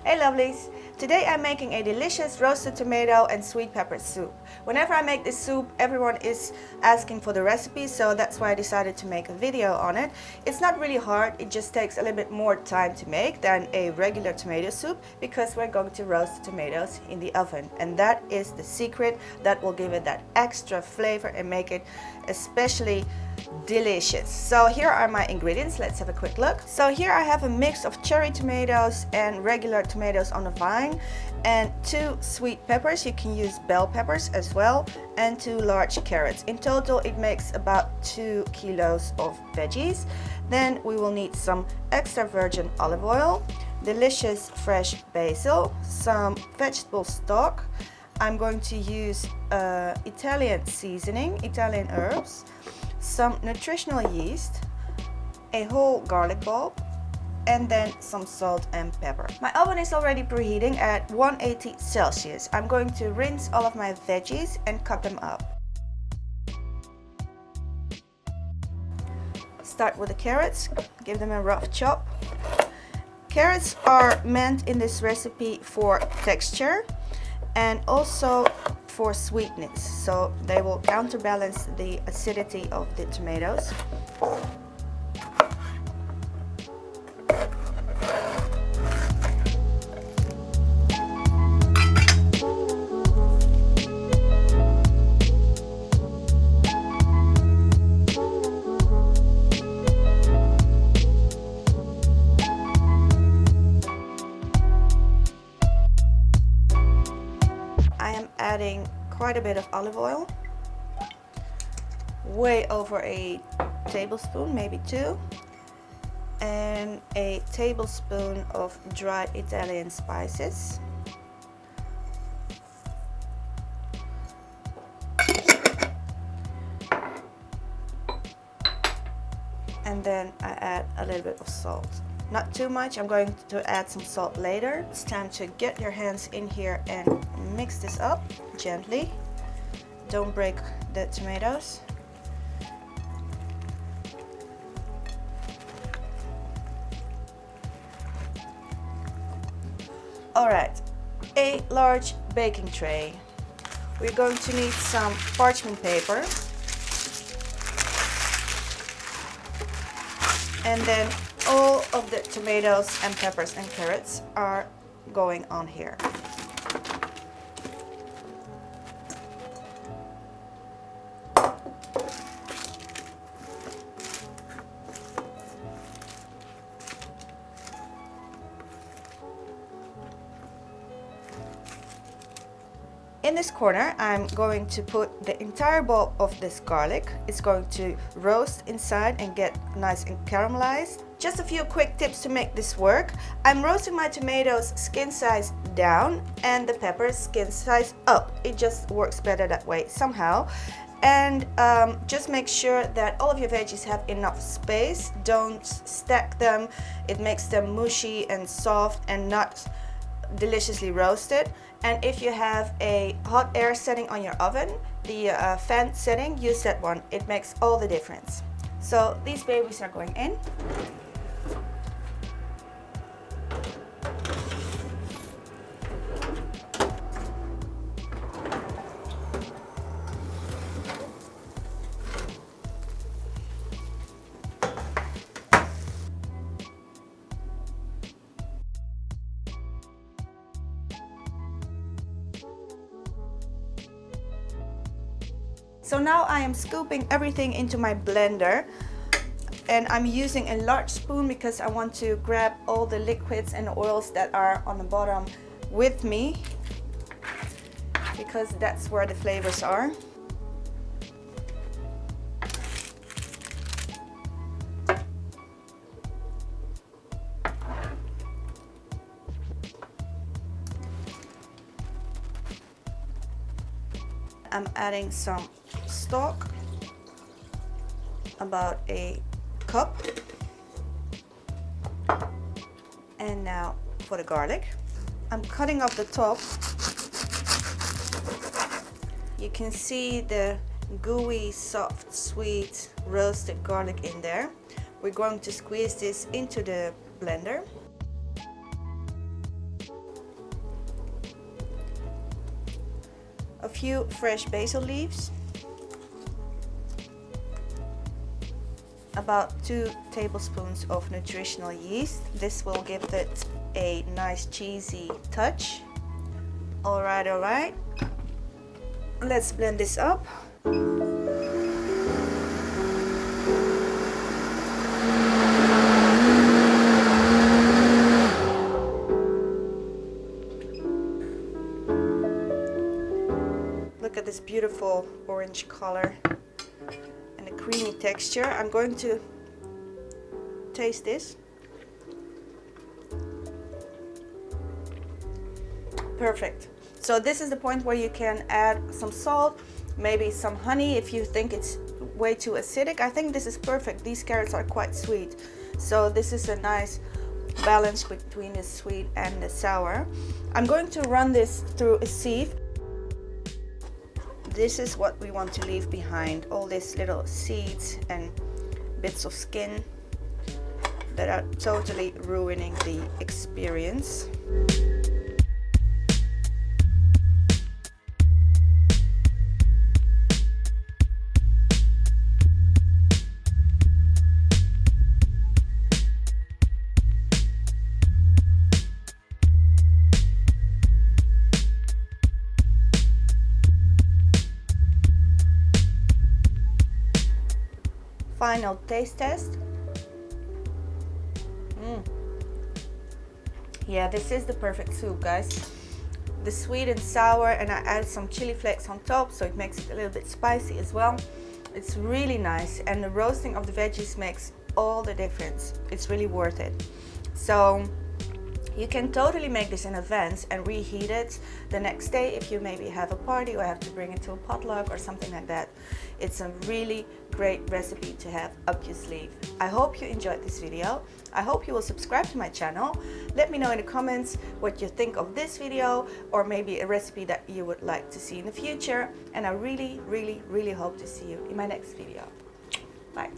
Hey lovelies! Today I'm making a delicious roasted tomato and sweet pepper soup. Whenever I make this soup, everyone is asking for the recipe, so that's why I decided to make a video on it. It's not really hard, it just takes a little bit more time to make than a regular tomato soup because we're going to roast the tomatoes in the oven. And that is the secret that will give it that extra flavor and make it especially delicious. So here are my ingredients. Let's have a quick look. So here I have a mix of cherry tomatoes and regular tomatoes on the vine, and 2 sweet peppers. You can use bell peppers as well, and 2 large carrots. In total it makes about 2 kilos of veggies. Then we will need some extra virgin olive oil, delicious fresh basil, some vegetable stock. I'm going to use Italian seasoning, Italian herbs, some nutritional yeast, a whole garlic bulb, and then some salt and pepper. My oven is already preheating at 180 Celsius. I'm going to rinse all of my veggies and cut them up. Start with the carrots, give them a rough chop. Carrots are meant in this recipe for texture and also for sweetness, so they will counterbalance the acidity of the tomatoes. Adding quite a bit of olive oil, way over a tablespoon, maybe 2, and a tablespoon of dried Italian spices. And then I add a little bit of salt. Not too much, I'm going to add some salt later. It's time to get your hands in here and mix this up gently. Don't break the tomatoes. Alright, a large baking tray. We're going to need some parchment paper. And then all of the tomatoes and peppers and carrots are going on here. In this corner, I'm going to put the entire bulb of this garlic. It's going to roast inside and get nice and caramelized. Just a few quick tips to make this work. I'm roasting my tomatoes skin size down and the peppers skin size up. It just works better that way somehow. And just make sure that all of your veggies have enough space. Don't stack them. It makes them mushy and soft and not deliciously roasted. And if you have a hot air setting on your oven, the fan setting, use that one. It makes all the difference. So these babies are going in. So now I am scooping everything into my blender, and I'm using a large spoon because I want to grab all the liquids and oils that are on the bottom with me, because that's where the flavors are. I'm adding some stock, about a cup. And now for the garlic. I'm cutting off the top. You can see the gooey, soft, sweet, roasted garlic in there. We're going to squeeze this into the blender. a few fresh basil leaves, about 2 tablespoons of nutritional yeast. This will give it a nice cheesy touch. All right. Let's blend this up. Look at this beautiful orange color and a creamy texture. I'm going to taste this. Perfect. So this is the point where you can add some salt, maybe some honey if you think it's way too acidic. I think this is perfect. These carrots are quite sweet. So this is a nice balance between the sweet and the sour. I'm going to run this through a sieve. This is what we want to leave behind, all these little seeds and bits of skin that are totally ruining the experience. Final taste test. Yeah, this is the perfect soup, guys. The sweet and sour, and I added some chili flakes on top, so it makes it a little bit spicy as well. It's really nice, and the roasting of the veggies makes all the difference. It's really worth it. So you can totally make this in advance and reheat it the next day if you maybe have a party or have to bring it to a potluck or something like that. It's a really great recipe to have up your sleeve. I hope you enjoyed this video. I hope you will subscribe to my channel. Let me know in the comments what you think of this video, or maybe a recipe that you would like to see in the future. And I really hope to see you in my next video. Bye.